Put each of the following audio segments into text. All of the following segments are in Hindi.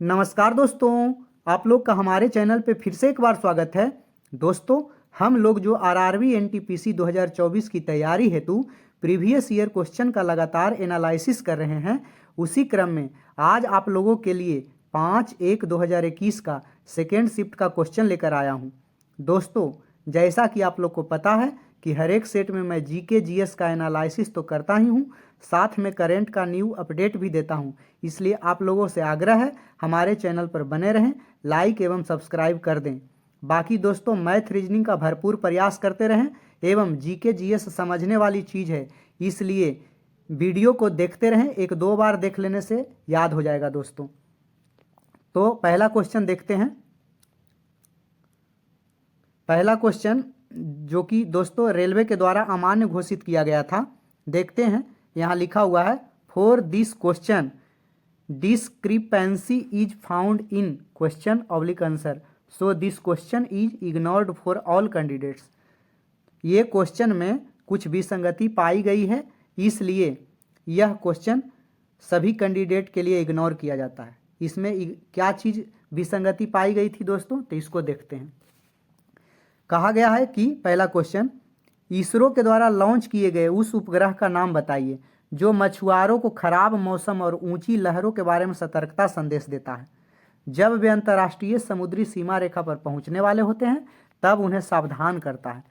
नमस्कार दोस्तों, आप लोग का हमारे चैनल पे फिर से एक बार स्वागत है। दोस्तों, हम लोग जो आरआरबी एनटीपीसी 2024 की तैयारी हेतु प्रीवियस ईयर क्वेश्चन का लगातार एनालिसिस कर रहे हैं, उसी क्रम में आज आप लोगों के लिए 5/1/2021 का सेकेंड शिफ्ट का क्वेश्चन लेकर आया हूं। दोस्तों, जैसा कि आप लोग को पता है कि हर एक सेट में मैं जीके जीएस का एनालिसिस तो करता ही हूँ, साथ में करंट का न्यू अपडेट भी देता हूँ। इसलिए आप लोगों से आग्रह है हमारे चैनल पर बने रहें, लाइक एवं सब्सक्राइब कर दें। बाकी दोस्तों, मैथ रीजनिंग का भरपूर प्रयास करते रहें एवं जीके जीएस समझने वाली चीज़ है, इसलिए वीडियो को देखते रहें। 1-2 बार देख लेने से याद हो जाएगा दोस्तों। तो पहला क्वेश्चन देखते हैं। पहला क्वेश्चन जो कि दोस्तों रेलवे के द्वारा अमान्य घोषित किया गया था, देखते हैं। यहाँ लिखा हुआ है, for this question discrepancy is found in question oblique answer, so this question is ignored for all candidates. ये क्वेश्चन में कुछ विसंगति पाई गई है, इसलिए यह क्वेश्चन सभी कैंडिडेट के लिए इग्नोर किया जाता है। इसमें क्या चीज़ विसंगति पाई गई थी दोस्तों, तो इसको देखते हैं। कहा गया है कि पहला क्वेश्चन, इसरो के द्वारा लॉन्च किए गए उस उपग्रह का नाम बताइए जो मछुआरों को खराब मौसम और ऊंची लहरों के बारे में सतर्कता संदेश देता है। जब वे अंतर्राष्ट्रीय समुद्री सीमा रेखा पर पहुंचने वाले होते हैं तब उन्हें सावधान करता है।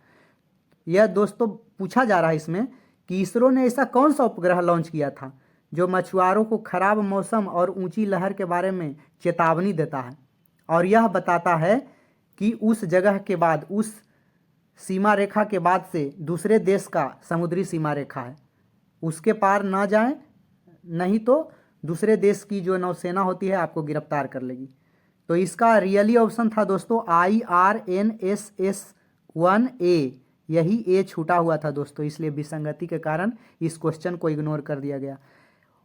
यह दोस्तों पूछा जा रहा है इसमें कि इसरो ने ऐसा कौन सा उपग्रह लॉन्च किया था जो मछुआरों को खराब मौसम और ऊंची लहर के बारे में चेतावनी देता है, और यह बताता है कि उस जगह के बाद, उस सीमा रेखा के बाद से दूसरे देश का समुद्री सीमा रेखा है, उसके पार ना जाएं, नहीं तो दूसरे देश की जो नौसेना होती है आपको गिरफ्तार कर लेगी। तो इसका रियली ऑप्शन था दोस्तों IRNSS-1A। यही ए छूटा हुआ था दोस्तों, इसलिए विसंगति के कारण इस क्वेश्चन को इग्नोर कर दिया गया।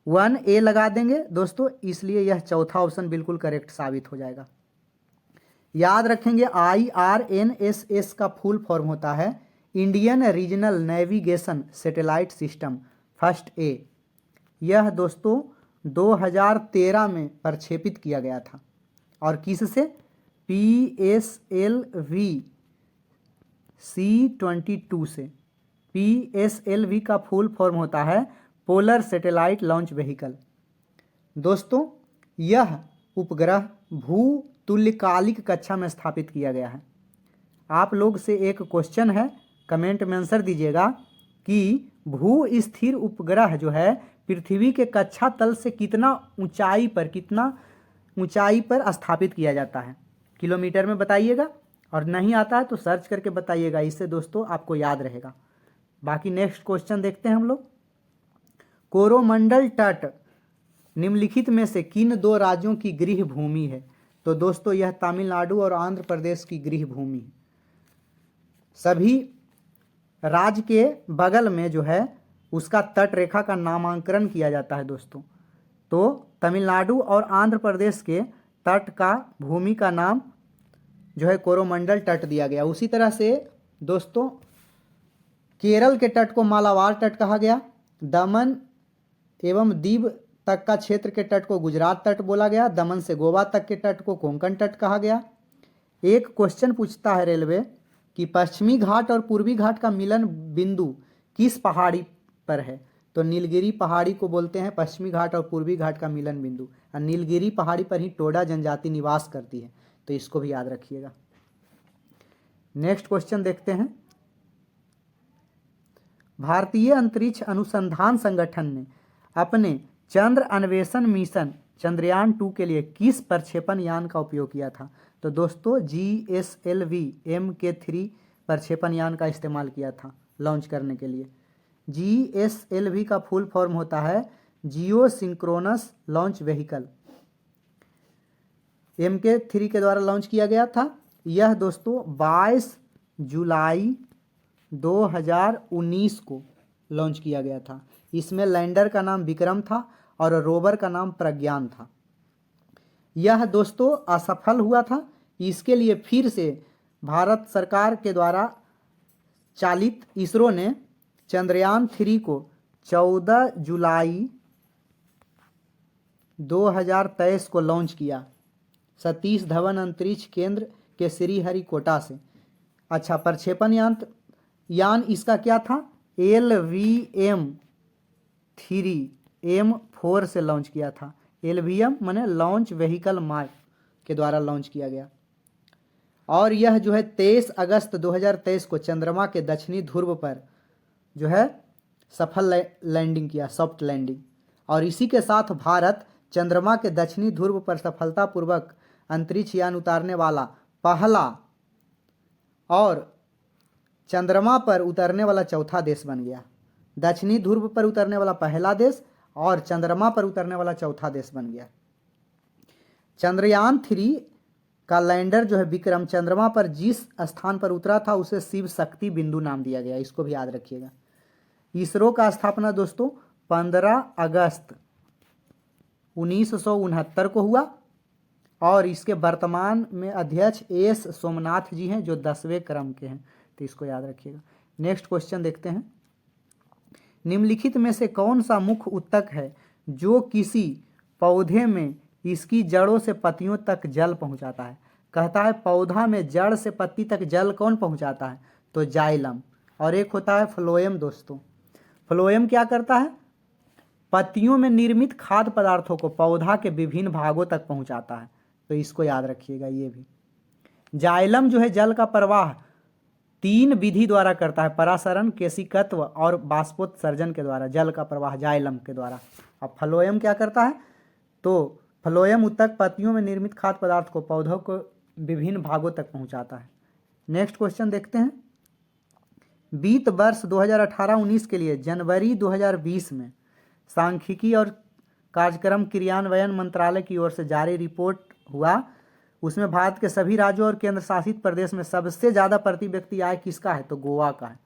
1A लगा देंगे दोस्तों, इसलिए यह चौथा ऑप्शन बिल्कुल करेक्ट साबित हो जाएगा। याद रखेंगे, IRNSS का फुल फॉर्म होता है Indian regional navigation satellite system first A. यह दोस्तों 2013 में प्रक्षेपित किया गया था, और किससे? PSLV C-22 से। PSLV का फुल फॉर्म होता है पोलर सैटेलाइट लॉन्च व्हीकल। दोस्तों, यह उपग्रह भू तुल्यकालिक कक्षा में स्थापित किया गया है। आप लोग से एक क्वेश्चन है, कमेंट में आंसर दीजिएगा कि भू स्थिर उपग्रह जो है पृथ्वी के कक्षा तल से कितना ऊंचाई पर स्थापित किया जाता है। किलोमीटर में बताइएगा, और नहीं आता है तो सर्च करके बताइएगा, इससे दोस्तों आपको याद रहेगा। बाकी नेक्स्ट क्वेश्चन देखते हैं हम लोग। कोरोमंडल तट निम्नलिखित में से किन 2 राज्यों की गृह भूमि है? तो दोस्तों यह तमिलनाडु और आंध्र प्रदेश की गृह भूमि है। सभी राज्य के बगल में जो है उसका तट रेखा का नामांकन किया जाता है दोस्तों। तो तमिलनाडु और आंध्र प्रदेश के तट का भूमि का नाम जो है कोरोमंडल तट दिया गया। उसी तरह से दोस्तों केरल के तट को मालाबार तट कहा गया। दमन एवं दीव तक का क्षेत्र के तट को गुजरात तट बोला गया। दमन से गोवा तक के तट को कोंकण तट कहा गया। एक क्वेश्चन पूछता है रेलवे कि पश्चिमी घाट और पूर्वी घाट का मिलन बिंदु किस पहाड़ी पर है? तो नीलगिरी पहाड़ी को बोलते हैं पश्चिमी घाट और पूर्वी घाट का मिलन बिंदु, और नीलगिरी पहाड़ी पर ही टोडा जनजाति निवास करती है, तो इसको भी याद रखिएगा। नेक्स्ट क्वेश्चन देखते हैं। भारतीय अंतरिक्ष अनुसंधान संगठन ने अपने चंद्र अन्वेषण मिशन चंद्रयान-2 के लिए किस प्रक्षेपण यान का उपयोग किया था? तो दोस्तों GSLV Mk3 प्रक्षेपण यान का इस्तेमाल किया था लॉन्च करने के लिए। GSLV का फुल फॉर्म होता है जियो सिंक्रोनस लॉन्च व्हीकल। Mk3 के द्वारा लॉन्च किया गया था। यह दोस्तों 22 जुलाई 2019 को लॉन्च किया गया था। इसमें लैंडर का नाम विक्रम था और रोवर का नाम प्रज्ञान था। यह दोस्तों असफल हुआ था। इसके लिए फिर से भारत सरकार के द्वारा चालित इसरो ने चंद्रयान-3 को 14 जुलाई 2023 को लॉन्च किया। सतीश धवन अंतरिक्ष केंद्र के श्रीहरिकोटा से। अच्छा, प्रक्षेपण यान इसका क्या था? LVM-3M4 से लॉन्च किया था। LVM माने लॉन्च व्हीकल मार्क के द्वारा लॉन्च किया गया। और यह जो है 23 अगस्त 2023 को चंद्रमा के दक्षिणी ध्रुव पर जो है सफल लैंडिंग किया, सॉफ्ट लैंडिंग। और इसी के साथ भारत चंद्रमा के दक्षिणी ध्रुव पर सफलतापूर्वक अंतरिक्ष यान उतारने वाला पहला और चंद्रमा पर उतरने वाला चौथा देश बन गया। दक्षिणी ध्रुव पर उतरने वाला पहला देश और चंद्रमा पर उतरने वाला चौथा देश बन गया। चंद्रयान 3 का लैंडर जो है विक्रम चंद्रमा पर जिस स्थान पर उतरा था उसे शिव शक्ति बिंदु नाम दिया गया, इसको भी याद रखिएगा। इसरो का स्थापना दोस्तों 15 अगस्त 1969 को हुआ और इसके वर्तमान में अध्यक्ष एस सोमनाथ जी हैं जो 10वें क्रम के हैं, तो इसको याद रखिएगा। नेक्स्ट क्वेश्चन देखते हैं। निम्नलिखित में से कौन सा मुख्य ऊतक है जो किसी पौधे में इसकी जड़ों से पत्तियों तक जल पहुंचाता है? कहता है पौधा में जड़ से पत्ती तक जल कौन पहुंचाता है? तो जाइलम। और एक होता है फ्लोएम दोस्तों। फ्लोएम क्या करता है? पत्तियों में निर्मित खाद्य पदार्थों को पौधा के विभिन्न भागों तक पहुंचाता है, तो इसको याद रखिएगा। ये भी जाइलम जो है जल का प्रवाह 3 विधि द्वारा करता है, परासरण, केशिकत्व और बाष्पोत्सर्जन के द्वारा जल का प्रवाह जाइलम के द्वारा। अब फ्लोएम क्या करता है? तो फ्लोएम ऊतक पत्तियों में निर्मित खाद्य पदार्थ को पौधों को विभिन्न भागों तक पहुंचाता है। नेक्स्ट क्वेश्चन देखते हैं। वित्त वर्ष 2018-19 के लिए जनवरी 2020 में सांख्यिकी और कार्यक्रम क्रियान्वयन मंत्रालय की ओर से जारी रिपोर्ट हुआ, उसमें भारत के सभी राज्यों और केंद्र शासित प्रदेश में सबसे ज़्यादा प्रति व्यक्ति आय किसका है? तो गोवा का है।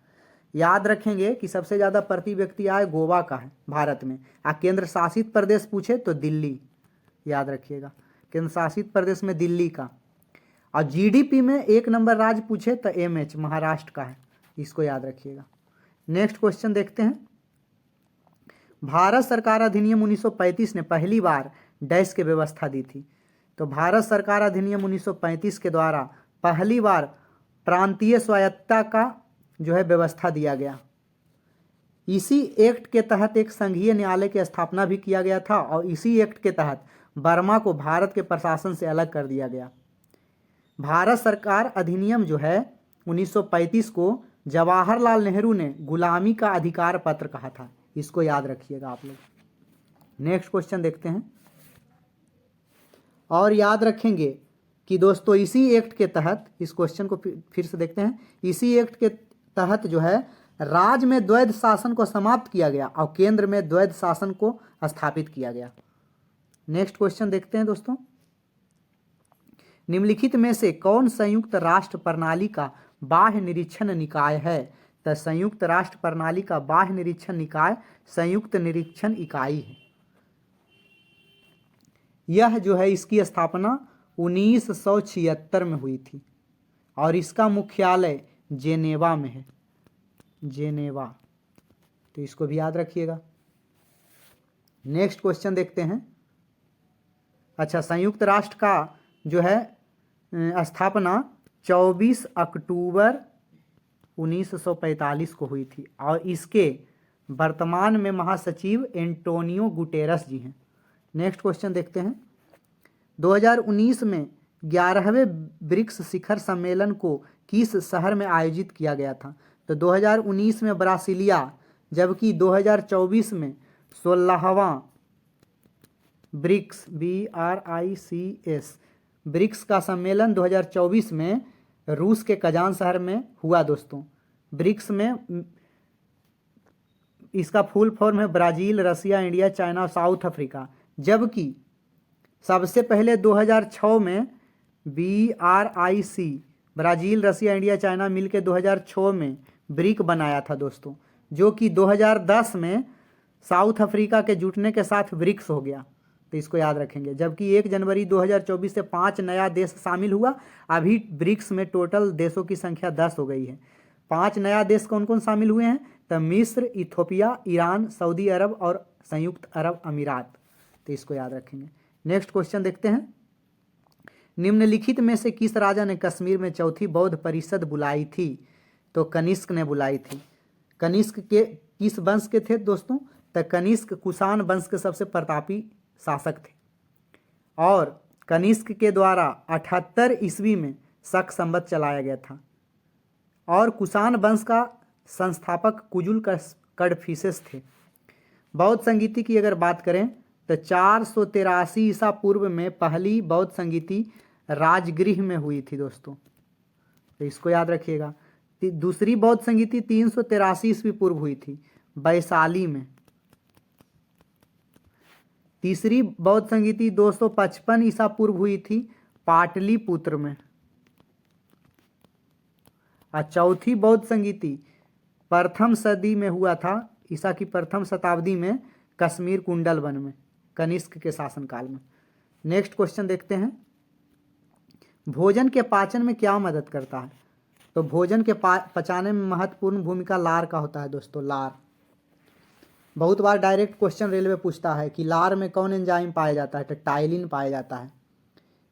याद रखेंगे कि सबसे ज़्यादा प्रति व्यक्ति आय गोवा का है भारत में। केंद्र शासित प्रदेश पूछे तो दिल्ली, याद रखिएगा, केंद्र शासित प्रदेश में दिल्ली का। और जीडीपी में 1 नंबर राज्य पूछे तो एमएच महाराष्ट्र का है, इसको याद रखिएगा। नेक्स्ट क्वेश्चन देखते हैं। भारत सरकार अधिनियम 1935 ने पहली बार डैश की व्यवस्था दी थी, तो भारत सरकार अधिनियम 1935 के द्वारा पहली बार प्रांतीय स्वायत्तता का जो है व्यवस्था दिया गया। इसी एक्ट के तहत एक संघीय न्यायालय की स्थापना भी किया गया था और इसी एक्ट के तहत बर्मा को भारत के प्रशासन से अलग कर दिया गया। भारत सरकार अधिनियम जो है 1935 को जवाहरलाल नेहरू ने गुलामी का अधिकार पत्र कहा था, इसको याद रखिएगा आप लोग। नेक्स्ट क्वेश्चन देखते हैं। और याद रखेंगे कि दोस्तों इसी एक्ट के तहत, इस क्वेश्चन को फिर से देखते हैं, इसी एक्ट के तहत जो है राज्य में द्वैध शासन को समाप्त किया गया और केंद्र में द्वैध शासन को स्थापित किया गया। नेक्स्ट क्वेश्चन देखते हैं दोस्तों। निम्नलिखित में से कौन संयुक्त राष्ट्र प्रणाली का बाह्य निरीक्षण निकाय है? तो संयुक्त राष्ट्र प्रणाली का बाह्य निरीक्षण निकाय संयुक्त निरीक्षण इकाई है। यह जो है इसकी स्थापना 1976 में हुई थी और इसका मुख्यालय जेनेवा में है, जेनेवा, तो इसको भी याद रखिएगा। नेक्स्ट क्वेश्चन देखते हैं। अच्छा, संयुक्त राष्ट्र का जो है स्थापना 24 अक्टूबर 1945 को हुई थी और इसके वर्तमान में महासचिव एंटोनियो गुटेरस जी हैं। नेक्स्ट क्वेश्चन देखते हैं। 2019 में 11वें ब्रिक्स शिखर सम्मेलन को किस शहर में आयोजित किया गया था? तो 2019 में ब्रासीलिया, जबकि 2024 में 16वां ब्रिक्स BRICS ब्रिक्स का सम्मेलन 2024 में रूस के कजान शहर में हुआ दोस्तों। ब्रिक्स में इसका फुल फॉर्म है ब्राज़ील, रसिया, इंडिया, चाइना और साउथ अफ्रीका, जबकि सबसे पहले 2006 में BRIC ब्राज़ील, रसिया, इंडिया, चाइना मिलकर 2006 में ब्रिक बनाया था दोस्तों, जो कि 2010 में साउथ अफ्रीका के जुटने के साथ ब्रिक्स हो गया, तो इसको याद रखेंगे। जबकि 1 जनवरी 2024 से 5 नया देश शामिल हुआ। अभी ब्रिक्स में टोटल देशों की संख्या 10 हो गई है। 5 नया देश कौन कौन शामिल हुए हैं? तो मिस्र, इथोपिया, ईरान, सऊदी अरब और संयुक्त अरब अमीरात, तो इसको याद रखेंगे। नेक्स्ट क्वेश्चन देखते हैं। निम्नलिखित में से किस राजा ने कश्मीर में चौथी बौद्ध परिषद बुलाई थी? तो कनिष्क ने बुलाई थी। कनिष्क के किस वंश के थे दोस्तों? तो कनिष्क कुषाण वंश के सबसे प्रतापी शासक थे और कनिष्क के द्वारा 78 ईस्वी में शक संवत चलाया गया था और कुषाण वंश का संस्थापक कुजुल कडफिसेस थे। बौद्ध संगीति की अगर बात करें तो 483 ईसा पूर्व में पहली बौद्ध संगीति राजगृह में हुई थी दोस्तों, तो इसको याद रखिएगा। दूसरी बौद्ध संगीति 383 ईस्वी पूर्व हुई थी वैशाली में। तीसरी बौद्ध संगीति 255 ईसा पूर्व हुई थी पाटलिपुत्र में और चौथी बौद्ध संगीति प्रथम सदी में हुआ था, ईसा की प्रथम शताब्दी में कश्मीर कुंडल वन में कनिष्क के शासनकाल में। नेक्स्ट क्वेश्चन देखते हैं, भोजन के पाचन में क्या मदद करता है? तो भोजन के पचाने में महत्वपूर्ण भूमिका लार का होता है दोस्तों। लार बहुत बार डायरेक्ट क्वेश्चन रेलवे पूछता है कि लार में कौन एंजाइम पाया जाता है? तो टाइलिन पाया जाता है।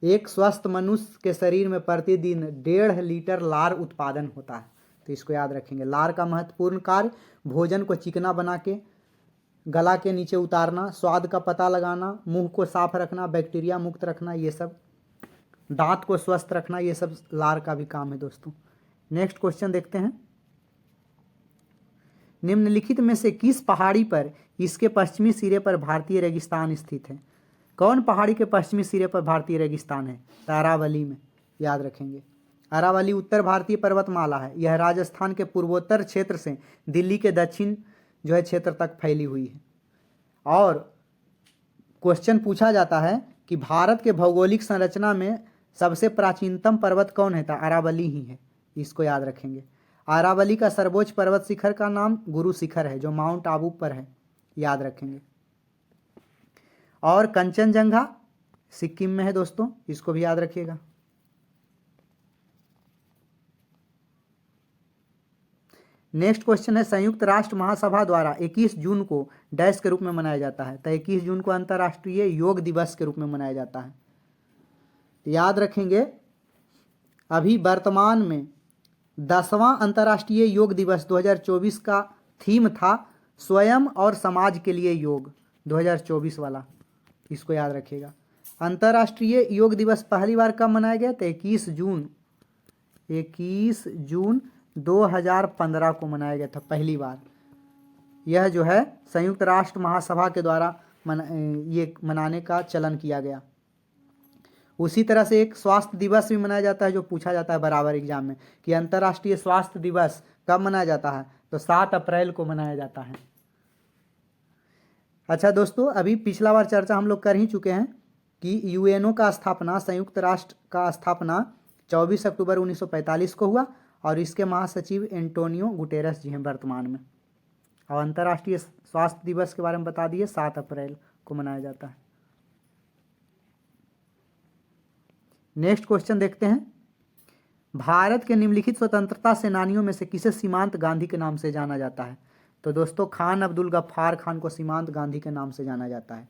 एक स्वस्थ मनुष्य के शरीर में प्रतिदिन 1.5 लीटर लार उत्पादन होता है, तो इसको याद रखेंगे। लार का महत्वपूर्ण कार्य भोजन को चिकना बना के गला के नीचे उतारना, स्वाद का पता लगाना, मुंह को साफ रखना, बैक्टीरिया मुक्त रखना, ये सब, दांत को स्वस्थ रखना, ये सब लार का भी काम है दोस्तों। नेक्स्ट क्वेश्चन देखते हैं, निम्नलिखित में से किस पहाड़ी पर इसके पश्चिमी सिरे पर भारतीय रेगिस्तान स्थित है? कौन पहाड़ी के पश्चिमी सिरे पर भारतीय रेगिस्तान है? तो अरावली में, याद रखेंगे। अरावली उत्तर भारतीय पर्वतमाला है। यह राजस्थान के पूर्वोत्तर क्षेत्र से दिल्ली के दक्षिण जो है क्षेत्र तक फैली हुई है। और क्वेश्चन पूछा जाता है कि भारत के भौगोलिक संरचना में सबसे प्राचीनतम पर्वत कौन है? तो अरावली ही है, इसको याद रखेंगे। अरावली का सर्वोच्च पर्वत शिखर का नाम गुरु शिखर है जो माउंट आबू पर है, याद रखेंगे। और कंचनजंगा सिक्किम में है दोस्तों, इसको भी याद रखिएगा। नेक्स्ट क्वेश्चन है, संयुक्त राष्ट्र महासभा द्वारा 21 जून को डैश के रूप में मनाया जाता है? तो 21 जून को अंतर्राष्ट्रीय योग दिवस के रूप में मनाया जाता है, याद रखेंगे। अभी वर्तमान में 10वां अंतर्राष्ट्रीय योग दिवस 2024 का थीम था स्वयं और समाज के लिए योग 2024 वाला, इसको याद रखिएगा। अंतर्राष्ट्रीय योग दिवस पहली बार कब मनाया गया? तो 21 जून 2015 को मनाया गया था पहली बार। यह जो है संयुक्त राष्ट्र महासभा के द्वारा ये मनाने का चलन किया गया। उसी तरह से एक स्वास्थ्य दिवस भी मनाया जाता है जो पूछा जाता है बराबर एग्जाम में कि अंतर्राष्ट्रीय स्वास्थ्य दिवस कब मनाया जाता है? तो 7 अप्रैल को मनाया जाता है। अच्छा दोस्तों, अभी पिछला बार चर्चा हम लोग कर ही चुके हैं कि यूएनओ का स्थापना, संयुक्त राष्ट्र का स्थापना 24 अक्टूबर 1945 को हुआ और इसके महासचिव एंटोनियो गुटेरस जी हैं वर्तमान में। और अंतर्राष्ट्रीय स्वास्थ्य दिवस के बारे में बता दिए, 7 अप्रैल को मनाया जाता है। नेक्स्ट क्वेश्चन देखते हैं, भारत के निम्नलिखित स्वतंत्रता सेनानियों में से किसे सीमांत गांधी के नाम से जाना जाता है? तो दोस्तों खान अब्दुल गफ्फार खान को सीमांत गांधी के नाम से जाना जाता है।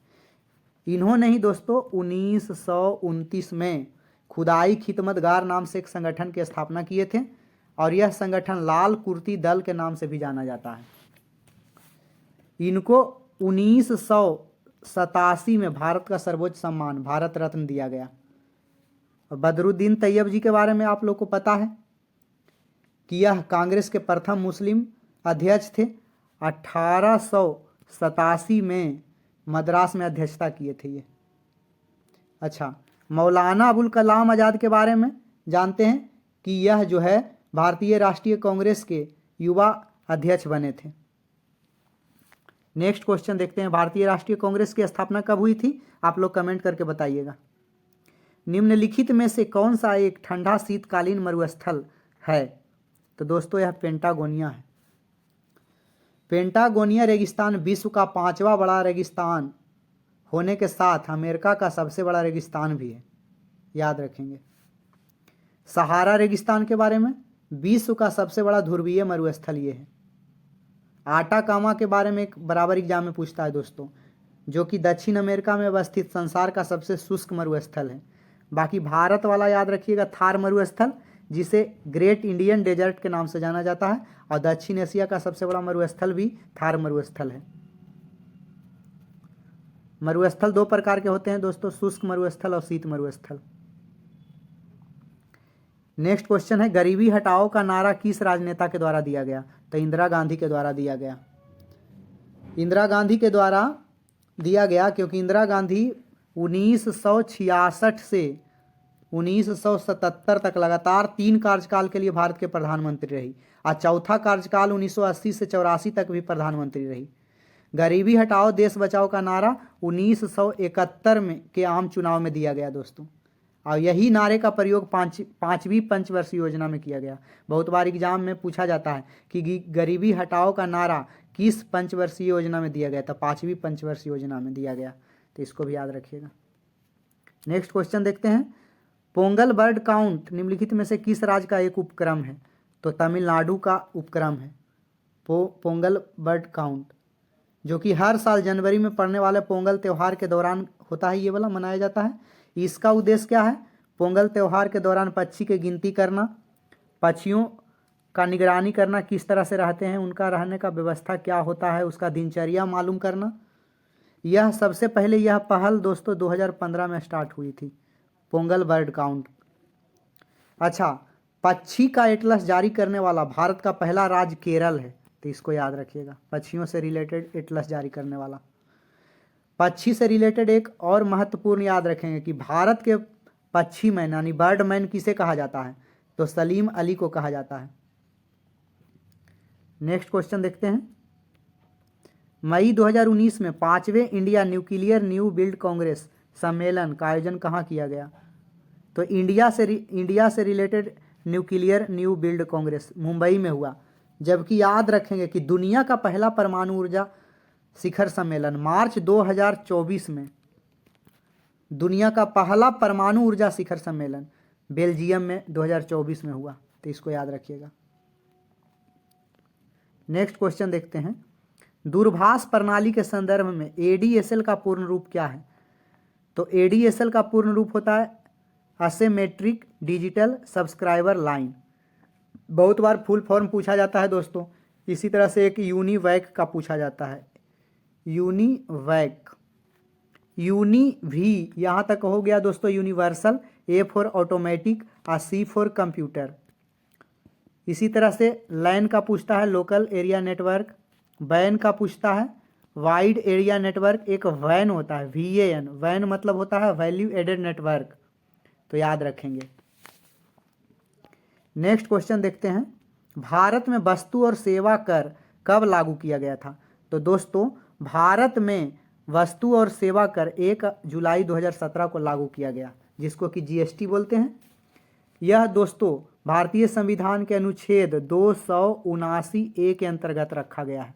इन्होंने ही दोस्तों 1929 में खुदाई खिदमतगार नाम से एक संगठन की स्थापना किए थे और यह संगठन लाल कुर्ती दल के नाम से भी जाना जाता है। इनको 1987 में भारत का सर्वोच्च सम्मान भारत रत्न दिया गया। बदरुद्दीन तैयब जी के बारे में आप लोग को पता है कि यह कांग्रेस के प्रथम मुस्लिम अध्यक्ष थे। 1887 में मद्रास में अध्यक्षता किए थे ये। अच्छा, मौलाना अबुल कलाम आज़ाद के बारे में जानते हैं कि यह जो है भारतीय राष्ट्रीय कांग्रेस के युवा अध्यक्ष बने थे। नेक्स्ट क्वेश्चन देखते हैं, भारतीय राष्ट्रीय कांग्रेस की स्थापना कब हुई थी? आप लोग कमेंट करके बताइएगा। निम्नलिखित में से कौन सा एक ठंडा शीतकालीन मरुस्थल है? तो दोस्तों यह पेंटागोनिया है। पेंटागोनिया रेगिस्तान विश्व का 5वां बड़ा रेगिस्तान होने के साथ अमेरिका का सबसे बड़ा रेगिस्तान भी है, याद रखेंगे। सहारा रेगिस्तान के बारे में, विश्व का सबसे बड़ा ध्रुवीय मरुस्थल ये है। आटाकामा के बारे में एक बराबर एग्जाम में पूछता है दोस्तों, जो कि दक्षिण अमेरिका में अवस्थित संसार का सबसे शुष्क मरुस्थल है। बाकी भारत वाला याद रखिएगा थार मरुस्थल, जिसे ग्रेट इंडियन डेजर्ट के नाम से जाना जाता है, और दक्षिण एशिया का सबसे बड़ा मरुस्थल भी थार मरुस्थल है। मरुस्थल दो प्रकार के होते हैं दोस्तों, शुष्क मरुस्थल और शीत मरुस्थल। नेक्स्ट क्वेश्चन है, गरीबी हटाओ का नारा किस राजनेता के द्वारा दिया गया? तो इंदिरा गांधी के द्वारा दिया गया। इंदिरा गांधी के द्वारा दिया गया क्योंकि इंदिरा गांधी 1966 से 1977 तक लगातार 3 कार्यकाल के लिए भारत के प्रधानमंत्री रही, और चौथा कार्यकाल 1980 से 84 तक भी प्रधानमंत्री रही। गरीबी हटाओ देश बचाओ का नारा 1971 में के आम चुनाव में दिया गया दोस्तों, और यही नारे का प्रयोग पांचवी पंचवर्षीय योजना में किया गया। बहुत बार एग्जाम में पूछा जाता है कि गरीबी हटाओ का नारा किस पंचवर्षीय योजना में दिया गया? तो 5वीं पंचवर्षीय योजना में दिया गया, तो इसको भी याद रखिएगा। नेक्स्ट क्वेश्चन देखते हैं, पोंगल बर्ड काउंट निम्नलिखित में से किस राज्य का एक उपक्रम है? तो तमिलनाडु का उपक्रम है पोंगल बर्ड काउंट, जो कि हर साल जनवरी में पड़ने वाले पोंगल त्यौहार के दौरान होता है, ये वाला मनाया जाता है। इसका उद्देश्य क्या है? पोंगल त्यौहार के दौरान पक्षी की गिनती करना, पक्षियों का निगरानी करना, किस तरह से रहते हैं, उनका रहने का व्यवस्था क्या होता है, उसका दिनचर्या मालूम करना। यह सबसे पहले यह पहल दोस्तों 2015 में स्टार्ट हुई थी, पोंगल बर्ड काउंट। अच्छा, पक्षी का एटलस जारी करने वाला भारत का पहला राज्य केरल है, तो इसको याद रखिएगा, पक्षियों से रिलेटेड एटलस जारी करने वाला। पक्षी से रिलेटेड एक और महत्वपूर्ण याद रखेंगे कि भारत के पक्षी मैन यानी बर्ड मैन किसे कहा जाता है? तो सलीम अली को कहा जाता है। नेक्स्ट क्वेश्चन देखते हैं, मई 2019 में 5वें India nuclear new build congress सम्मेलन का आयोजन कहाँ किया गया? तो इंडिया से related nuclear new build congress Mumbai में हुआ। जबकि याद रखेंगे कि दुनिया का पहला परमाणु ऊर्जा शिखर सम्मेलन मार्च 2024 में, दुनिया का पहला परमाणु ऊर्जा शिखर सम्मेलन बेल्जियम में 2024 में हुआ, तो इसको याद रखिएगा। नेक्स्ट क्वेश्चन देखते हैं, दूरभाष प्रणाली के संदर्भ में एडीएसएल का पूर्ण रूप क्या है? तो एडीएसएल का पूर्ण रूप होता है असिमेट्रिक डिजिटल सब्सक्राइबर लाइन। बहुत बार फुल फॉर्म पूछा जाता है दोस्तों। इसी तरह से एक यूनिवैक का पूछा जाता है, यूनिवैक, यूनि भी यहाँ तक हो गया दोस्तों यूनिवर्सल, ए फॉर ऑटोमेटिक और सी फॉर कंप्यूटर। इसी तरह से लैन का पूछता है लोकल एरिया नेटवर्क, वैन का पूछता है वाइड एरिया नेटवर्क, एक वैन होता है VAN, वैन मतलब होता है वैल्यू एडेड नेटवर्क, तो याद रखेंगे। नेक्स्ट क्वेश्चन देखते हैं, भारत में वस्तु और सेवा कर कब लागू किया गया था? तो दोस्तों भारत में वस्तु और सेवा कर 1 जुलाई 2017 को लागू किया गया, जिसको कि GST बोलते हैं। यह दोस्तों भारतीय संविधान के अनुच्छेद 279A के अंतर्गत रखा गया है।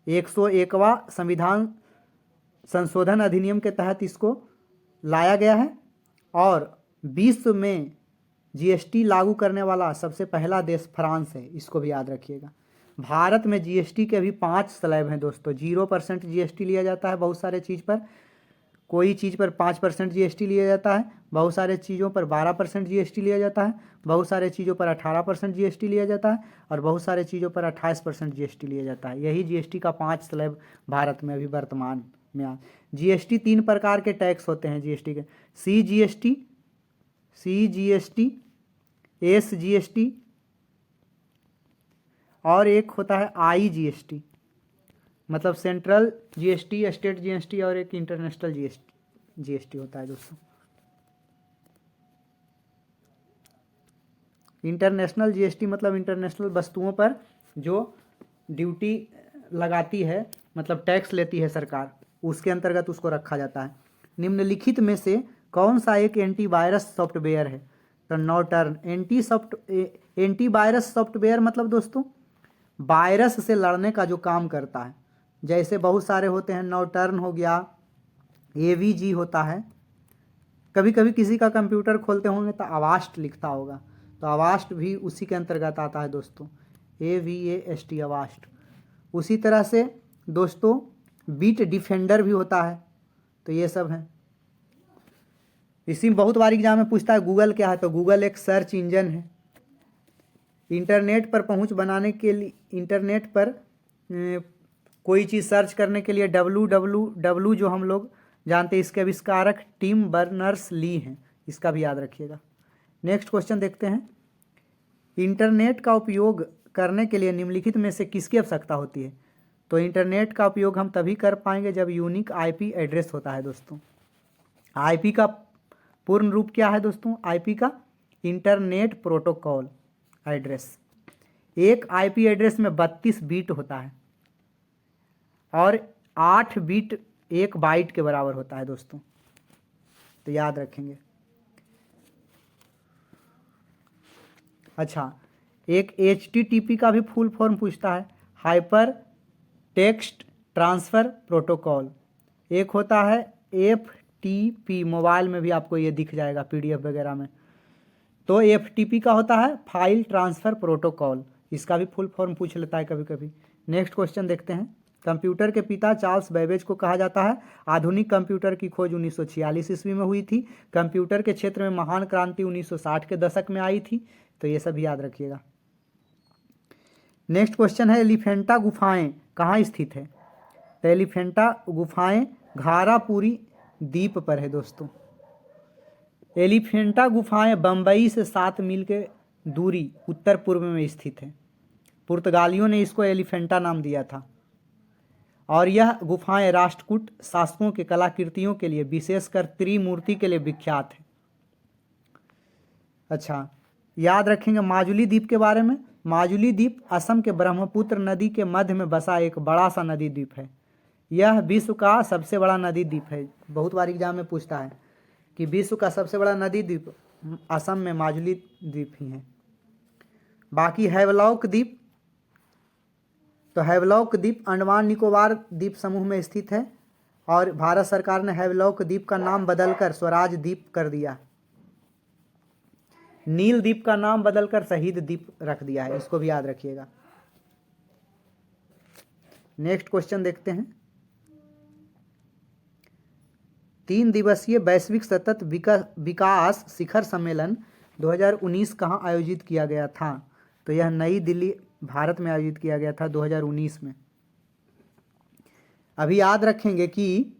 101वां संविधान संशोधन अधिनियम के तहत इसको लाया गया है, और विश्व में GST लागू करने वाला सबसे पहला देश फ्रांस है, इसको भी याद रखिएगा। भारत में GST के भी 5 स्लैब हैं दोस्तों। 0% GST लिया जाता है बहुत सारे चीज़ पर, कोई चीज़ पर 5% GST लिया जाता है, बहुत सारे चीज़ों पर 12% GST लिया जाता है, बहुत सारे चीज़ों पर 18% GST लिया जाता है, और बहुत सारे चीज़ों पर 28% GST लिया जाता है। यही GST का 5 स्लैब भारत में अभी वर्तमान में आ। GST 3 प्रकार के टैक्स होते हैं GST के, CGST, SGST और एक होता है IGST, मतलब सेंट्रल GST, स्टेट GST और एक इंटरनेशनल GST होता है दोस्तों। इंटरनेशनल GST मतलब इंटरनेशनल वस्तुओं पर जो ड्यूटी लगाती है, मतलब टैक्स लेती है सरकार, उसके अंतर्गत उसको रखा जाता है। निम्नलिखित में से कौन सा एक एंटीवायरस सॉफ्टवेयर है? तो नॉर्टर्न एंटीवायरस सॉफ्टवेयर मतलब दोस्तों वायरस से लड़ने का जो काम करता है। जैसे बहुत सारे होते हैं, नॉर्टर्न हो गया, AVG होता है। कभी कभी किसी का कंप्यूटर खोलते होंगे तो अवास्ट लिखता होगा, तो अवास्ट भी उसी के अंतर्गत आता है दोस्तों, AVAST अवास्ट। उसी तरह से दोस्तों बीट डिफेंडर भी होता है, तो ये सब है। इसी में बहुत बार एग्जाम में पूछता है गूगल क्या है, तो गूगल एक सर्च इंजन है। इंटरनेट पर पहुंच बनाने के लिए, इंटरनेट पर कोई चीज़ सर्च करने के लिए www जो हम लोग जानते हैं, इसके आविष्कारक टिम बर्नर्स ली हैं, इसका भी याद रखिएगा। नेक्स्ट क्वेश्चन देखते हैं। इंटरनेट का उपयोग करने के लिए निम्नलिखित में से किसकी आवश्यकता होती है? तो इंटरनेट का उपयोग हम तभी कर पाएंगे जब यूनिक आईपी एड्रेस होता है दोस्तों। आईपी का पूर्ण रूप क्या है दोस्तों? आईपी का इंटरनेट प्रोटोकॉल एड्रेस। एक आईपी एड्रेस में 32 बीट होता है और 8 बीट 1 बाइट के बराबर होता है दोस्तों, तो याद रखेंगे। अच्छा, एक HTTP का भी फुल फॉर्म पूछता है, हाइपर टेक्स्ट ट्रांसफ़र प्रोटोकॉल। एक होता है FTP, मोबाइल में भी आपको ये दिख जाएगा PDF वगैरह में। तो FTP का होता है फाइल ट्रांसफ़र प्रोटोकॉल, इसका भी फुल फॉर्म पूछ लेता है कभी कभी। नेक्स्ट क्वेश्चन देखते हैं। कंप्यूटर के पिता चार्ल्स बेबेज को कहा जाता है। आधुनिक कंप्यूटर की खोज 1946 ईस्वी में हुई थी। कंप्यूटर के क्षेत्र में महान क्रांति 1960 के दशक में आई थी, तो ये सब याद रखिएगा। नेक्स्ट क्वेश्चन है, एलिफेंटा गुफाएं कहाँ स्थित है? तो एलिफेंटा गुफाएं घारापुरी द्वीप पर है दोस्तों। एलिफेंटा गुफाएं बम्बई से 7 मील के दूरी उत्तर पूर्व में स्थित है। पुर्तगालियों ने इसको एलिफेंटा नाम दिया था और यह गुफाएं राष्ट्रकूट शासकों के कलाकृतियों के लिए, विशेषकर त्रिमूर्ति के लिए विख्यात है। अच्छा, याद रखेंगे माजुली द्वीप के बारे में। माजुली द्वीप असम के ब्रह्मपुत्र नदी के मध्य में बसा एक बड़ा सा नदी द्वीप है। यह विश्व का सबसे बड़ा नदी द्वीप है। बहुत बार एग्जाम में पूछता है कि विश्व का सबसे बड़ा नदी द्वीप असम में माजुली द्वीप ही है। बाकी हैवलॉक द्वीप, तो हैवलॉक द्वीप अंडमान निकोबार द्वीप समूह में स्थित है और भारत सरकार ने हैवलॉक द्वीप का नाम बदलकर स्वराज द्वीप कर दिया। नील द्वीप का नाम बदलकर शहीद द्वीप रख दिया है, इसको भी याद रखिएगा। नेक्स्ट क्वेश्चन देखते हैं। 3 दिवसीय वैश्विक सतत विकास शिखर सम्मेलन 2019 कहाँ आयोजित किया गया था? तो यह नई दिल्ली भारत में आयोजित किया गया था 2019 में। अभी याद रखेंगे कि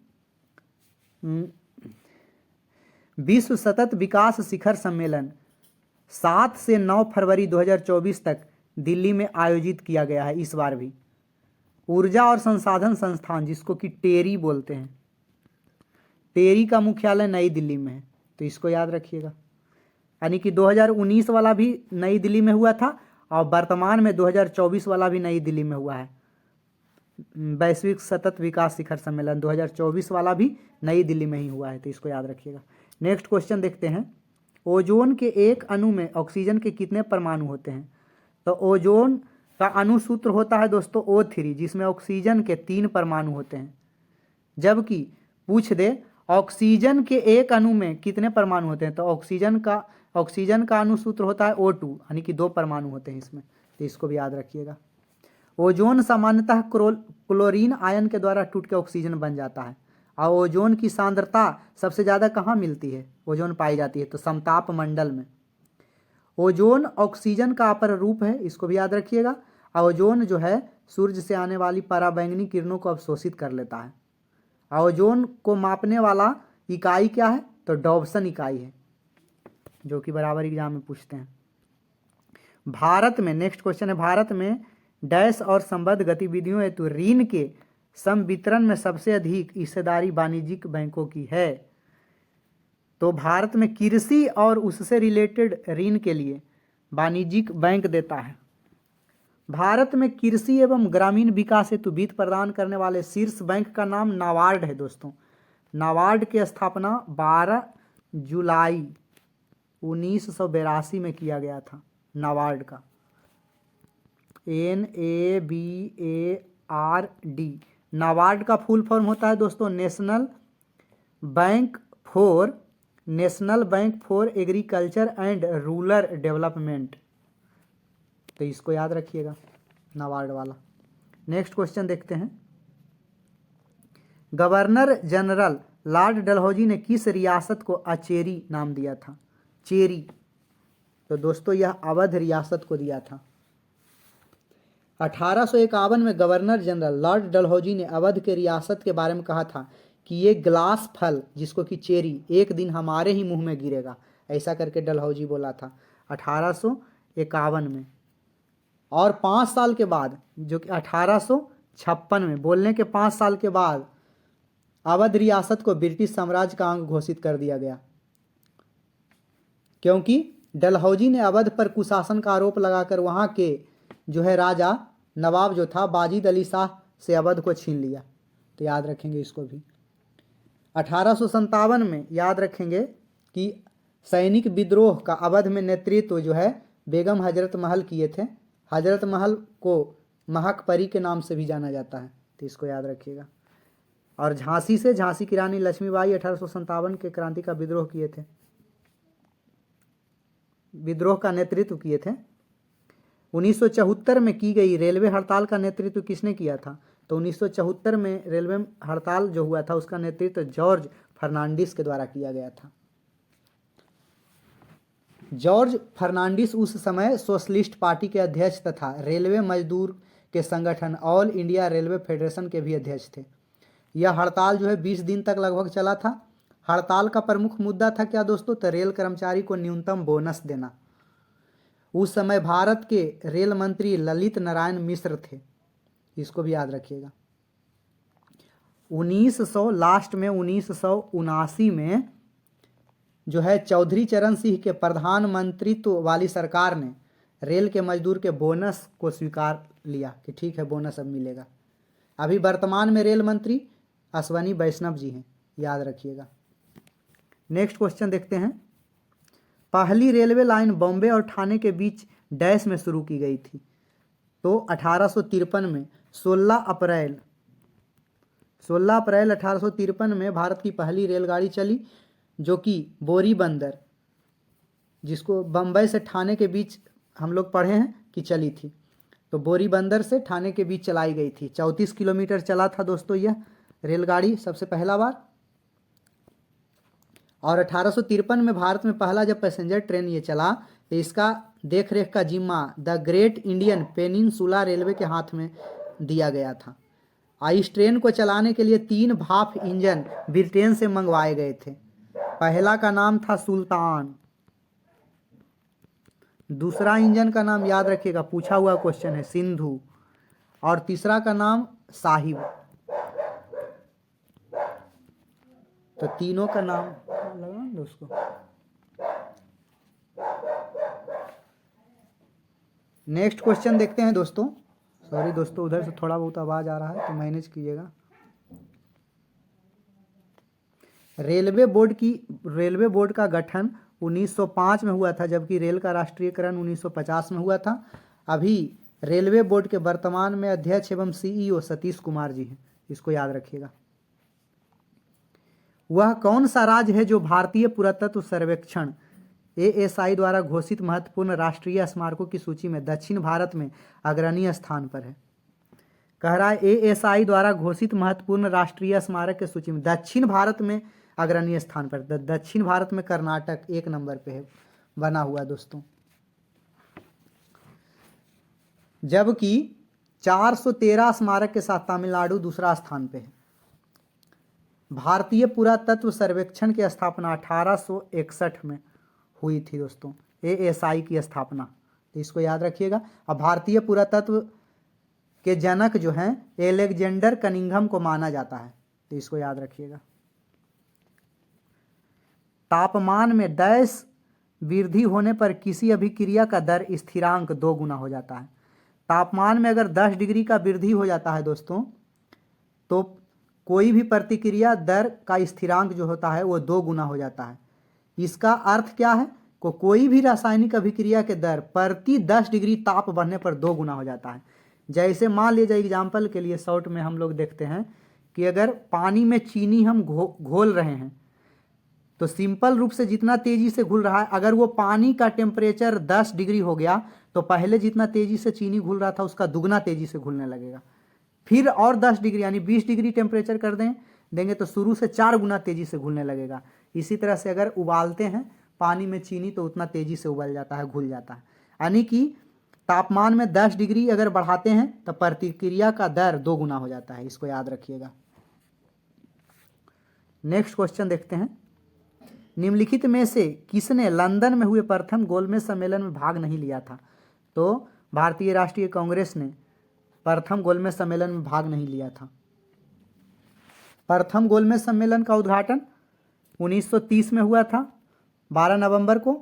विश्व सतत विकास शिखर सम्मेलन 7 से 9 फरवरी 2024 तक दिल्ली में आयोजित किया गया है। इस बार भी ऊर्जा और संसाधन संस्थान, जिसको कि टेरी बोलते हैं, टेरी का मुख्यालय नई दिल्ली में है, तो इसको याद रखिएगा। यानी कि 2019 वाला भी नई दिल्ली में हुआ था और वर्तमान में 2024 वाला भी नई दिल्ली में हुआ है। वैश्विक सतत विकास शिखर सम्मेलन 2024 वाला भी नई दिल्ली में ही हुआ है, तो इसको याद रखिएगा। नेक्स्ट क्वेश्चन देखते हैं। ओजोन के एक अणु में ऑक्सीजन के कितने परमाणु होते हैं? तो ओजोन का अणु सूत्र होता है दोस्तों O3, जिसमें ऑक्सीजन के 3 परमाणु होते हैं। जबकि पूछ दे ऑक्सीजन के एक अणु में कितने परमाणु होते हैं, तो ऑक्सीजन का अणु सूत्र होता है O2, यानी कि 2 परमाणु होते हैं इसमें, तो इसको भी याद रखिएगा। ओजोन सामान्यतः क्लोरीन आयन के द्वारा टूट के ऑक्सीजन बन जाता है और ओजोन की सांद्रता सबसे ज़्यादा कहाँ मिलती है, ओजोन पाई जाती है? तो समताप मंडल में। ओजोन ऑक्सीजन का अपर रूप है, इसको भी याद रखिएगा। ओजोन जो है सूर्य से आने वाली पराबैंगनी किरणों को अवशोषित कर लेता है। ओजोन को मापने वाला इकाई क्या है? तो डॉब्सन इकाई है, जो कि बराबर एग्जाम में पूछते हैं। भारत में, नेक्स्ट क्वेश्चन है, भारत में डैश और संबद्ध गतिविधियों हेतु ऋण के संवितरण में सबसे अधिक हिस्सेदारी वाणिज्यिक बैंकों की है? तो भारत में कृषि और उससे रिलेटेड ऋण के लिए वाणिज्यिक बैंक देता है। भारत में कृषि एवं ग्रामीण विकास हेतु वित्त प्रदान करने वाले शीर्ष बैंक का नाम नाबार्ड है दोस्तों। नाबार्ड की स्थापना 12 जुलाई 1982 में किया गया था। नाबार्ड का NABARD, नाबार्ड का फुल फॉर्म होता है दोस्तों national bank for agriculture and rural development, तो इसको याद रखिएगा, नाबार्ड वाला। नेक्स्ट क्वेश्चन देखते हैं। गवर्नर जनरल लॉर्ड डलहौजी ने किस रियासत को अचेरी नाम दिया था? चेरी। तो दोस्तों यह अवध रियासत को दिया था। 1851 में गवर्नर जनरल लॉर्ड डलहौजी ने अवध के रियासत के बारे में कहा था कि ये ग्लास फल जिसको कि चेरी एक दिन हमारे ही मुंह में गिरेगा, ऐसा करके डलहौजी बोला था 1851 में। और 5 साल के बाद जो कि 1856 में, बोलने के 5 साल के बाद अवध रियासत को ब्रिटिश साम्राज्य का अंग घोषित कर दिया गया, क्योंकि डलहौजी ने अवध पर कुशासन का आरोप लगाकर वहाँ के जो है राजा नवाब जो था बाजिद अली शाह से अवध को छीन लिया। तो याद रखेंगे इसको भी। 1857 में याद रखेंगे कि सैनिक विद्रोह का अवध में नेतृत्व जो है बेगम हजरत महल किए थे। हजरत महल को महक परी के नाम से भी जाना जाता है, तो इसको याद रखिएगा। और झांसी से झांसी की रानी लक्ष्मीबाई 1857 के क्रांति का विद्रोह किए थे, विद्रोह का नेतृत्व किए थे। 1974 में की गई रेलवे हड़ताल का नेतृत्व किसने किया था? तो 1974 में रेलवे हड़ताल जो हुआ था उसका नेतृत्व जॉर्ज फर्नांडिस के द्वारा किया गया था। जॉर्ज फर्नांडिस उस समय सोशलिस्ट पार्टी के अध्यक्ष तथा रेलवे मजदूर के संगठन ऑल इंडिया रेलवे फेडरेशन के भी अध्यक्ष थे। यह हड़ताल जो है 20 दिन तक लगभग चला था। हड़ताल का प्रमुख मुद्दा था क्या दोस्तों? तो रेल कर्मचारी को न्यूनतम बोनस देना। उस समय भारत के रेल मंत्री ललित नारायण मिश्र थे, इसको भी याद रखिएगा। 1979 में जो है चौधरी चरण सिंह के प्रधानमंत्रित्व वाली सरकार ने रेल के मजदूर के बोनस को स्वीकार लिया कि ठीक है बोनस अब मिलेगा। अभी वर्तमान में रेल मंत्री अश्वनी वैष्णव जी हैं, याद रखिएगा। नेक्स्ट क्वेश्चन देखते हैं। पहली रेलवे लाइन बॉम्बे और ठाणे के बीच डैश में शुरू की गई थी? तो 1853 में 16 अप्रैल 1853 में भारत की पहली रेलगाड़ी चली, जो कि बोरी बंदर, जिसको बम्बई से ठाणे के बीच हम लोग पढ़े हैं कि चली थी, तो बोरी बंदर से ठाणे के बीच चलाई गई थी। 34 किलोमीटर चला था दोस्तों यह रेलगाड़ी सबसे पहला बार। और 1853 में भारत में पहला जब पैसेंजर ट्रेन ये चला तो इसका देख रेख का जिम्मा the great Indian peninsula railway के हाथ में दिया गया था। इस ट्रेन को चलाने के लिए 3 भाप इंजन ब्रिटेन से मंगवाए गए थे। पहला का नाम था सुल्तान, दूसरा इंजन का नाम याद रखिएगा, पूछा हुआ क्वेश्चन है, सिंधु, और तीसरा का नाम साहिब। तो तीनों का नाम लगा दोस्तों। नेक्स्ट क्वेश्चन देखते हैं दोस्तों। सॉरी दोस्तों, उधर से थोड़ा बहुत आवाज आ रहा है तो मैनेज कीजिएगा। रेलवे बोर्ड का गठन 1905 में हुआ था, जबकि रेल का राष्ट्रीयकरण 1950 में हुआ था। अभी रेलवे बोर्ड के वर्तमान में अध्यक्ष एवं सीईओ सतीश कुमार जी हैं, इसको याद रखिएगा। वह कौन सा राज्य है जो भारतीय पुरातत्व सर्वेक्षण ASI द्वारा घोषित महत्वपूर्ण राष्ट्रीय स्मारकों की सूची में दक्षिण भारत में अग्रणी स्थान पर है? कह रहा है ASI द्वारा घोषित महत्वपूर्ण राष्ट्रीय स्मारक की सूची में दक्षिण भारत में अग्रणी स्थान पर। दक्षिण भारत में कर्नाटक 1 नंबर पे है बना हुआ दोस्तों, जबकि 413 स्मारक के साथ तमिलनाडु दूसरा स्थान पे है। भारतीय पुरातत्व सर्वेक्षण की स्थापना 1861 में हुई थी दोस्तों, ASI की स्थापना, तो इसको याद रखिएगा। अब भारतीय पुरातत्व के जनक जो हैं एलेक्जेंडर कनिंघम को माना जाता है, तो इसको याद रखिएगा। तापमान में डैश वृद्धि होने पर किसी अभिक्रिया का दर स्थिरांक 2 गुना हो जाता है। तापमान में अगर 10 डिग्री का वृद्धि हो जाता है दोस्तों, तो कोई भी प्रतिक्रिया दर का स्थिरांक जो होता है वो 2 गुना हो जाता है। इसका अर्थ क्या है? कोई भी रासायनिक अभिक्रिया के दर प्रति 10 डिग्री ताप बढ़ने पर 2 गुना हो जाता है। जैसे मान लीजिए एग्जाम्पल के लिए शॉर्ट में हम लोग देखते हैं कि अगर पानी में चीनी हम घोल रहे हैं तो सिंपल रूप से जितना तेजी से घुल रहा है, अगर वो पानी का टेम्परेचर 10 डिग्री हो गया तो पहले जितना तेजी से चीनी घुल रहा था उसका दुगना तेजी से घुलने लगेगा। फिर और 10 डिग्री यानी 20 डिग्री टेम्परेचर कर दें, देंगे तो शुरू से 4 गुना तेज़ी से घुलने लगेगा। इसी तरह से अगर उबालते हैं पानी में चीनी तो उतना तेज़ी से उबल जाता है, घुल जाता है। यानी कि तापमान में 10 डिग्री अगर बढ़ाते हैं तो प्रतिक्रिया का दर 2 गुना हो जाता है, इसको याद रखिएगा। नेक्स्ट क्वेश्चन देखते हैं। निम्नलिखित में से किसने लंदन में हुए प्रथम गोलमेज सम्मेलन में भाग नहीं लिया था? तो भारतीय राष्ट्रीय कांग्रेस ने प्रथम गोलमेज सम्मेलन में भाग नहीं लिया था। प्रथम गोलमेज सम्मेलन का उद्घाटन 1930 में हुआ था 12 नवंबर को।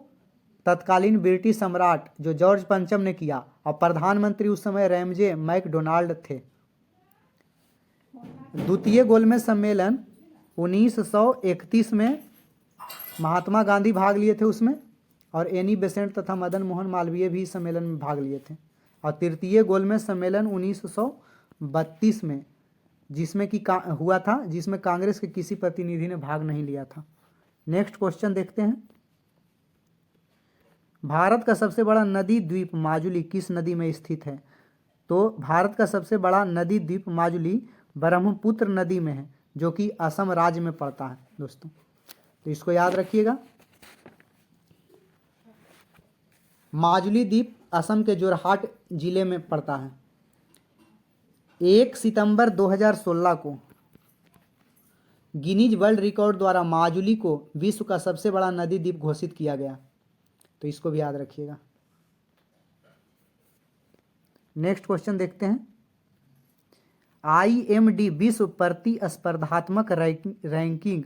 तत्कालीन ब्रिटिश सम्राट जो जॉर्ज पंचम ने किया और प्रधानमंत्री उस समय रैमजे मैकडोनाल्ड थे। द्वितीय गोलमेज सम्मेलन 1931 में महात्मा गांधी भाग लिए थे उसमें, और एनी बेसेंट तथा मदन मोहन मालवीय भी इस सम्मेलन में भाग लिए थे। और तृतीय गोलमेज सम्मेलन 1932 में जिसमें कि हुआ था, जिसमें कांग्रेस के किसी प्रतिनिधि ने भाग नहीं लिया था। नेक्स्ट क्वेश्चन देखते हैं। भारत का सबसे बड़ा नदी द्वीप माजुली किस नदी में स्थित है? तो भारत का सबसे बड़ा नदी द्वीप माजुली ब्रह्मपुत्र नदी में है, जो कि असम राज्य में पड़ता है दोस्तों, तो इसको याद रखिएगा। माजुली द्वीप असम के जोरहाट जिले में पड़ता है। 1 सितंबर 2016 को गिनीज वर्ल्ड रिकॉर्ड द्वारा माजुली को विश्व का सबसे बड़ा नदी द्वीप घोषित किया गया, तो इसको भी याद रखिएगा। नेक्स्ट क्वेश्चन देखते हैं। IMD विश्व प्रतिस्पर्धात्मक रैंकिंग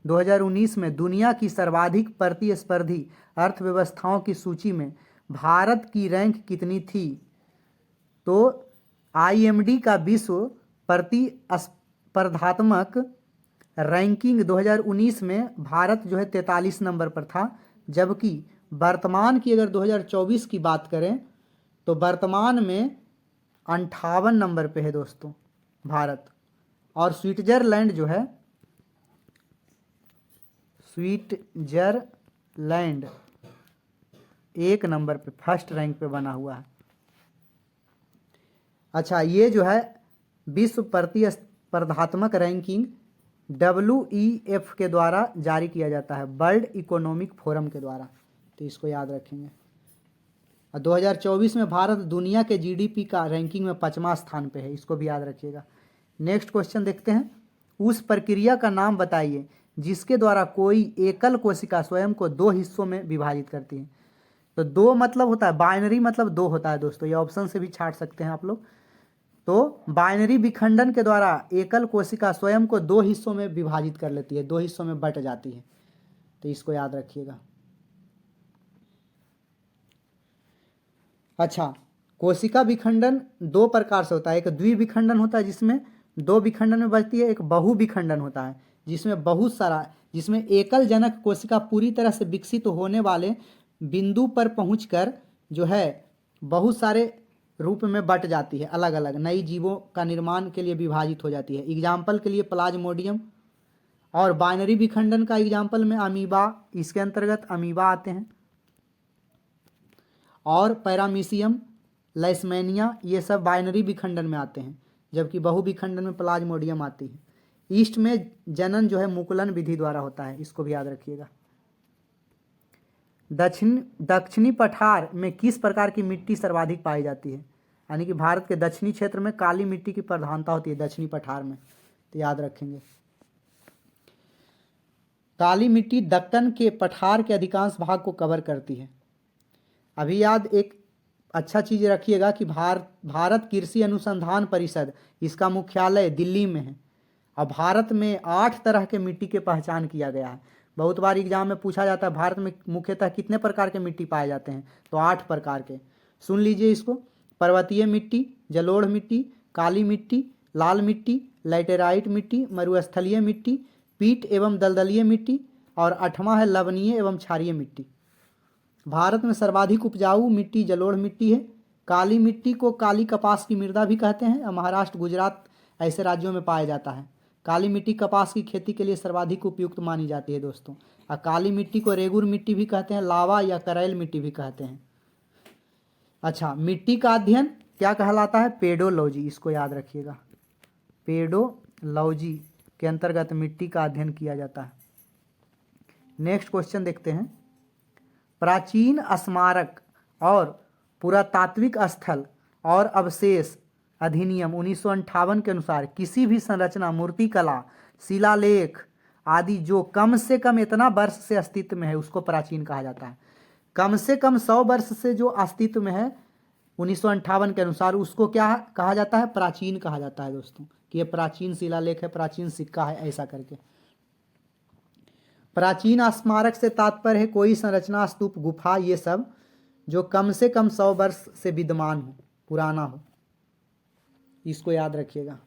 2019 में दुनिया की सर्वाधिक प्रतिस्पर्धी अर्थव्यवस्थाओं की सूची में भारत की रैंक कितनी थी? तो IMD का विश्व प्रतिस्पर्धात्मक रैंकिंग 2019 में भारत जो है 43 नंबर पर था, जबकि वर्तमान की अगर 2024 की बात करें तो वर्तमान में 58 नंबर पे है दोस्तों भारत। और स्विट्जरलैंड जो है, स्विट्जरलैंड 1 नंबर पे फर्स्ट रैंक पे बना हुआ है। अच्छा, ये जो है विश्व प्रतिस्पर्धात्मक रैंकिंग WEF के द्वारा जारी किया जाता है, वर्ल्ड इकोनॉमिक फोरम के द्वारा, तो इसको याद रखेंगे। 2024 में भारत दुनिया के GDP का रैंकिंग में 5वां स्थान पे है, इसको भी याद रखिएगा। नेक्स्ट क्वेश्चन देखते हैं। उस प्रक्रिया का नाम बताइए जिसके द्वारा कोई एकल कोशिका स्वयं को 2 हिस्सों में विभाजित करती है। तो 2 मतलब होता है बाइनरी, मतलब 2 होता है दोस्तों, ये ऑप्शन से भी छाट सकते हैं आप लोग। तो बाइनरी विखंडन के द्वारा एकल कोशिका स्वयं को 2 हिस्सों में विभाजित कर लेती है, 2 हिस्सों में बट जाती है, तो इसको याद रखिएगा। अच्छा, कोशिका विखंडन 2 प्रकार से होता है। एक द्विविखंडन होता है जिसमें 2 विखंडन में बचती है, एक बहुविखंडन होता है जिसमें बहुत सारा, जिसमें एकल जनक कोशिका पूरी तरह से विकसित होने वाले बिंदु पर पहुंचकर जो है बहुत सारे रूप में बट जाती है, अलग अलग नई जीवों का निर्माण के लिए विभाजित हो जाती है। एग्जाम्पल के लिए प्लाज्मोडियम। और बाइनरी विखंडन का एग्जाम्पल में अमीबा, इसके अंतर्गत अमीबा आते हैं, और पैरामीशियम, लैसमैनिया, ये सब बाइनरी विखंडन में आते हैं, जबकि बहुविखंडन में प्लाज्मोडियम आती है। ईस्ट में जनन जो है मुकुलन विधि द्वारा होता है, इसको भी याद रखिएगा। दक्षिणी पठार में किस प्रकार की मिट्टी सर्वाधिक पाई जाती है? यानी कि भारत के दक्षिणी क्षेत्र में काली मिट्टी की प्रधानता होती है दक्षिणी पठार में, तो याद रखेंगे। काली मिट्टी दक्कन के पठार के अधिकांश भाग को कवर करती है। अभी याद एक अच्छा चीज़ रखिएगा कि भारत कृषि अनुसंधान परिषद, इसका मुख्यालय दिल्ली में है। और भारत में 8 तरह के मिट्टी के पहचान किया गया है। बहुत बार एग्जाम में पूछा जाता है भारत में मुख्यतः कितने प्रकार के मिट्टी पाए जाते हैं, तो 8 प्रकार के। सुन लीजिए इसको। पर्वतीय मिट्टी, जलोढ़ मिट्टी, काली मिट्टी, लाल मिट्टी, लैटेराइट मिट्टी, मरुस्थलीय मिट्टी, पीट एवं दलदलीय मिट्टी, और 8वां है लवणीय एवं क्षारीय मिट्टी। भारत में सर्वाधिक उपजाऊ मिट्टी जलोढ़ मिट्टी है। काली मिट्टी को काली कपास की मृदा भी कहते हैं, और महाराष्ट्र, गुजरात ऐसे राज्यों में पाया जाता है। काली मिट्टी कपास की खेती के लिए सर्वाधिक उपयुक्त मानी जाती है दोस्तों। और काली मिट्टी को रेगुर मिट्टी भी कहते हैं, लावा या करैल मिट्टी भी कहते हैं। अच्छा, मिट्टी का अध्ययन क्या कहलाता है? पेडोलॉजी, इसको याद रखिएगा। पेडोलॉजी के अंतर्गत मिट्टी का अध्ययन किया जाता है। नेक्स्ट क्वेश्चन देखते हैं। प्राचीन स्मारक और पुरातात्विक स्थल और अवशेष अधिनियम 1958 के अनुसार किसी भी संरचना, मूर्तिकला, शिलालेख आदि जो कम से कम इतना वर्ष से अस्तित्व में है उसको प्राचीन कहा जाता है। कम से कम 100 वर्ष से जो अस्तित्व में है 1958 के अनुसार उसको क्या कहा जाता है? प्राचीन कहा जाता है दोस्तों, कि ये प्राचीन शिलालेख है, प्राचीन सिक्का है, ऐसा करके। प्राचीन स्मारक से तात्पर्य है कोई संरचना, स्तूप, गुफा, ये सब जो कम से कम 100 वर्ष से विद्यमान हो, पुराना हो, इसको याद रखिएगा।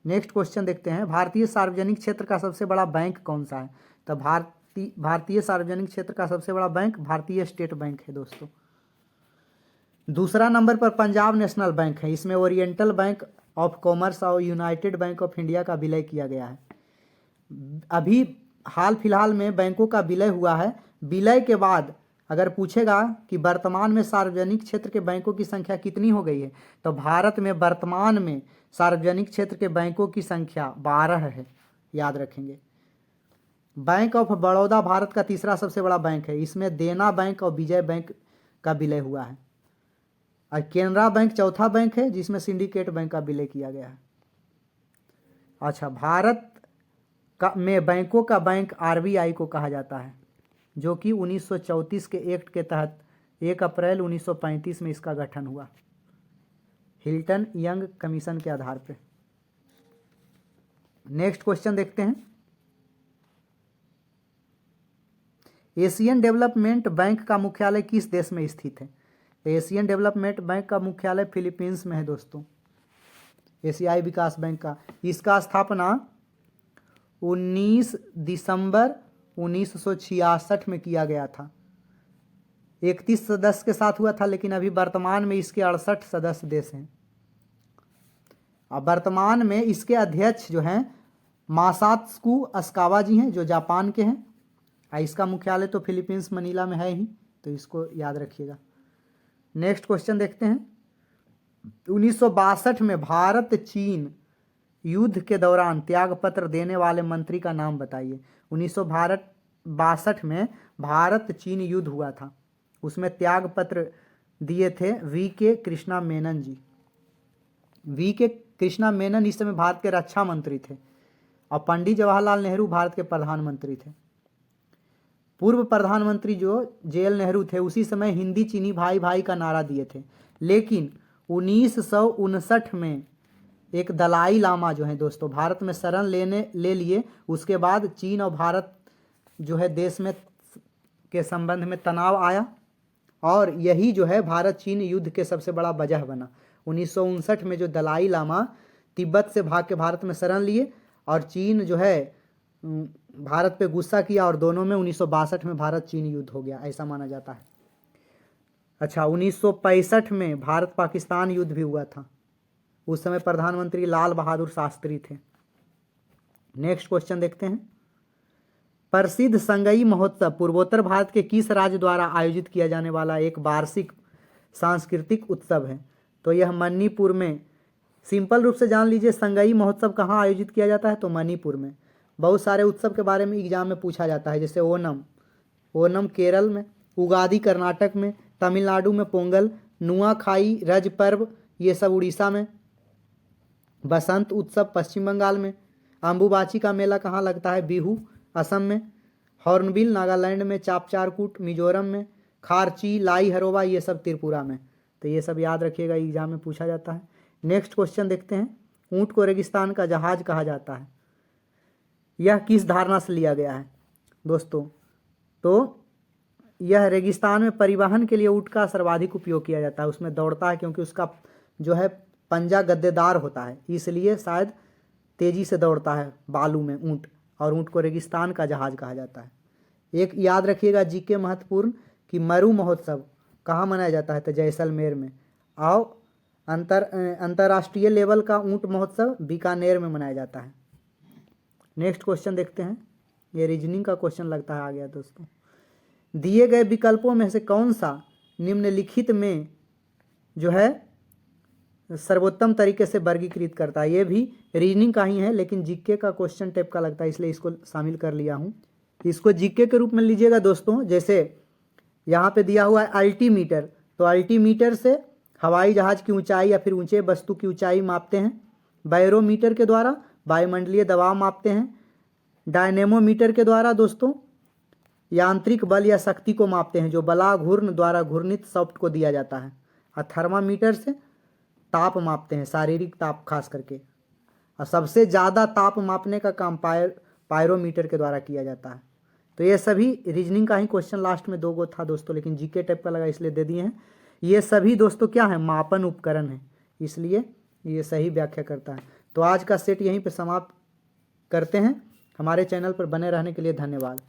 नेक्स्ट क्वेश्चन देखते हैं। भारतीय सार्वजनिक क्षेत्र का सबसे बड़ा बैंक कौन सा है? तो भारतीय सार्वजनिक क्षेत्र का सबसे बड़ा बैंक भारतीय स्टेट बैंक है दोस्तों। दूसरा नंबर पर पंजाब नेशनल बैंक है। इसमें ओरिएंटल बैंक ऑफ कॉमर्स और यूनाइटेड बैंक ऑफ इंडिया का विलय किया गया है। अभी हाल फिलहाल में बैंकों का विलय हुआ है। विलय के बाद अगर पूछेगा कि वर्तमान में सार्वजनिक क्षेत्र के बैंकों की संख्या कितनी हो गई है, तो भारत में वर्तमान में सार्वजनिक क्षेत्र के बैंकों की संख्या 12 है, याद रखेंगे। बैंक ऑफ बड़ौदा भारत का तीसरा सबसे बड़ा बैंक है। इसमें देना बैंक और विजय बैंक का विलय हुआ है। और केनरा बैंक चौथा बैंक है जिसमें सिंडिकेट बैंक का विलय किया गया है। अच्छा, भारत में बैंकों का बैंक आरबीआई को कहा जाता है, जो कि 1934 के एक्ट के तहत 1 अप्रैल 1935 में इसका गठन हुआ, हिल्टन यंग कमीशन के आधार पर। नेक्स्ट क्वेश्चन देखते हैं। एशियन डेवलपमेंट बैंक का मुख्यालय किस देश में स्थित है? एशियन डेवलपमेंट बैंक का मुख्यालय फिलीपींस में है दोस्तों। एशियाई विकास बैंक का, इसका स्थापना 19 दिसंबर 1966 में किया गया था। 31 सदस्य के साथ हुआ था, लेकिन अभी वर्तमान में इसके 68 सदस्य देश हैं। अब वर्तमान में इसके अध्यक्ष जो हैं मासात्सुको असाकावा जी हैं, जो जापान के हैं। इसका मुख्यालय तो फिलीपींस मनीला में है ही, तो इसको याद रखिएगा। नेक्स्ट क्वेश्चन देखते हैं। 1962 में भारत चीन युद्ध के दौरान त्यागपत्र देने वाले मंत्री का नाम बताइए। 1962 में भारत चीन युद्ध हुआ था, उसमें त्यागपत्र दिए थे वी.के. कृष्णा मेनन जी। वी.के. कृष्णा मेनन इस समय भारत के रक्षा मंत्री थे और पंडित जवाहरलाल नेहरू भारत के प्रधानमंत्री थे। पूर्व प्रधानमंत्री जो जे.एल. नेहरू थे उसी समय हिंदी चीनी भाई भाई का नारा दिए थे, लेकिन 1959 में एक दलाई लामा जो है दोस्तों भारत में शरण ले लिए। उसके बाद चीन और भारत जो है देश में के संबंध में तनाव आया और यही जो है भारत चीन युद्ध के सबसे बड़ा वजह बना। 1959 में जो दलाई लामा तिब्बत से भाग के भारत में शरण लिए और चीन जो है भारत पे गुस्सा किया और दोनों में 1962 में भारत चीन युद्ध हो गया, ऐसा माना जाता है। अच्छा, 1965 में भारत पाकिस्तान युद्ध भी हुआ था। उस समय प्रधानमंत्री लाल बहादुर शास्त्री थे। नेक्स्ट क्वेश्चन देखते हैं। प्रसिद्ध संगई महोत्सव पूर्वोत्तर भारत के किस राज्य द्वारा आयोजित किया जाने वाला एक वार्षिक सांस्कृतिक उत्सव है? तो यह मणिपुर में। सिंपल रूप से जान लीजिए संगई महोत्सव कहाँ आयोजित किया जाता है, तो मणिपुर में। बहुत सारे उत्सव के बारे में एग्जाम में पूछा जाता है, जैसे ओनम केरल में, उगादी कर्नाटक में, तमिलनाडु में पोंगल, नुआखाई रज पर्व ये सब उड़ीसा में, बसंत उत्सव पश्चिम बंगाल में, अम्बुबाची का मेला कहाँ लगता है, बिहू असम में, हॉर्नबिल नागालैंड में, चापचारकूट मिजोरम में, खारची लाई हरोवा ये सब त्रिपुरा में। तो ये सब याद रखिएगा, एग्जाम में पूछा जाता है। नेक्स्ट क्वेश्चन देखते हैं। ऊँट को रेगिस्तान का जहाज कहा जाता है, यह किस धारणा से लिया गया है दोस्तों? तो यह रेगिस्तान में परिवहन के लिए ऊँट का सर्वाधिक उपयोग किया जाता है। उसमें दौड़ता है क्योंकि उसका जो है पंजा गद्देदार होता है, इसलिए शायद तेज़ी से दौड़ता है बालू में ऊँट, और ऊँट को रेगिस्तान का जहाज कहा जाता है। एक याद रखिएगा जीके महत्वपूर्ण कि मरु महोत्सव कहाँ मनाया जाता है, तो जैसलमेर में। और अंतर्राष्ट्रीय लेवल का ऊँट महोत्सव बीकानेर में मनाया जाता है। नेक्स्ट क्वेश्चन देखते हैं। ये रीजनिंग का क्वेश्चन लगता है आ गया दोस्तों। दिए गए विकल्पों में से कौन सा निम्नलिखित में जो है सर्वोत्तम तरीके से वर्गीकृत करता है। ये भी रीजनिंग का ही है लेकिन जीके का क्वेश्चन टाइप का लगता है, इसलिए इसको शामिल कर लिया हूँ। इसको जीके के रूप में लीजिएगा दोस्तों। जैसे यहाँ पे दिया हुआ है अल्टीमीटर, तो अल्टीमीटर से हवाई जहाज की ऊंचाई या फिर ऊंचे वस्तु की ऊंचाई मापते हैं। बैरोमीटर के द्वारा वायुमंडलीय दबाव मापते हैं। डायनेमोमीटर के द्वारा दोस्तों यांत्रिक बल या शक्ति को मापते हैं जो बलाघूर्ण द्वारा घूर्णित सॉफ्ट को दिया जाता है। और थर्मामीटर से ताप मापते हैं, शारीरिक ताप खास करके। और सबसे ज़्यादा ताप मापने का काम पायरोमीटर के द्वारा किया जाता है। तो ये सभी रीजनिंग का ही क्वेश्चन लास्ट में 2 गो था दोस्तों, लेकिन जीके टाइप का लगा इसलिए दे दिए हैं। ये सभी दोस्तों क्या है, मापन उपकरण है, इसलिए ये सही व्याख्या करता है। तो आज का सेट यहीं पे समाप्त करते हैं। हमारे चैनल पर बने रहने के लिए धन्यवाद।